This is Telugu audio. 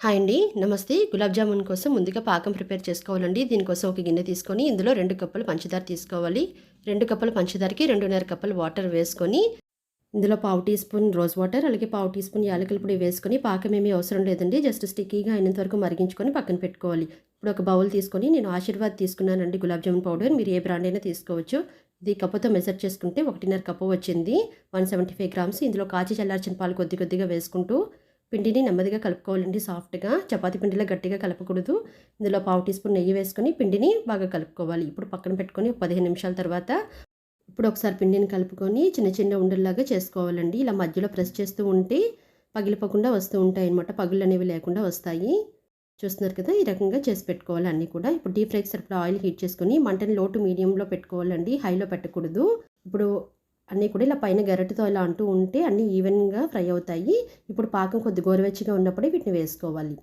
హాయ్ అండి. నమస్తే. గులాబ్ జామున్ కోసం ముందుగా పాకం ప్రిపేర్ చేసుకోవాలండి. దీనికోసం ఒక గిన్నె తీసుకొని ఇందులో 2 కప్పులు పంచదార తీసుకోవాలి. 2 కప్పుల పంచదారకి 2:30 కప్పులు వాటర్ వేసుకొని ఇందులో పావు టీ స్పూన్ రోజ్ వాటర్ అలాగే పావు టీ స్పూన్ యాలకుల పొడి వేసుకొని పాకం ఏమీ అవసరం లేదండి. జస్ట్ స్టిక్కీగా అయినంత వరకు మరిగించుకొని పక్కన పెట్టుకోవాలి. ఇప్పుడు ఒక బౌల్ తీసుకొని నేను ఆశీర్వాద్ తీసుకున్నానండి గులాబ్ జామున్ పౌడర్. మీరు ఏ బ్రాండ్ అయినా తీసుకోవచ్చు. ఇది కప్పుతో మెజర్ చేసుకుంటే 1:30 కప్పు వచ్చింది. 175 గ్రామ్స్. ఇందులో కాచి చల్లార్చిన పాలు కొద్ది కొద్దిగా వేసుకుంటూ పిండిని నెమ్మదిగా కలుపుకోవాలండి. సాఫ్ట్‌గా చపాతీ పిండిలా గట్టిగా కలపకూడదు. ఇందులో పావు టీ స్పూన్ నెయ్యి వేసుకొని పిండిని బాగా కలుపుకోవాలి. ఇప్పుడు పక్కన పెట్టుకొని ఒక 15 నిమిషాల తర్వాత ఇప్పుడు ఒకసారి పిండిని కలుపుకొని చిన్న చిన్న ఉండల్లాగా చేసుకోవాలండి. ఇలా మధ్యలో ప్రెస్ చేస్తూ ఉంటే పగిలిపోకుండా వస్తూ ఉంటాయన్నమాట. పగుళ్ళనేవి లేకుండా వస్తాయి. చూస్తున్నారు కదా! ఈ రకంగా చేసి పెట్టుకోవాలి అన్నీ కూడా. ఇప్పుడు డీప్ ఫ్రైకి సరిపడా ఆయిల్ హీట్ చేసుకొని మంటని లో టు మీడియంలో పెట్టుకోవాలండి. హైలో పెట్టకూడదు. ఇప్పుడు అన్నీ కూడా ఇలా పైన గరిటెతో ఇలా అంటూ ఉంటే అన్నీ ఈవెన్‌గా ఫ్రై అవుతాయి. ఇప్పుడు పాకం కొద్దిగా గోరువెచ్చగా ఉన్నప్పుడే వీటిని వేసుకోవాలి.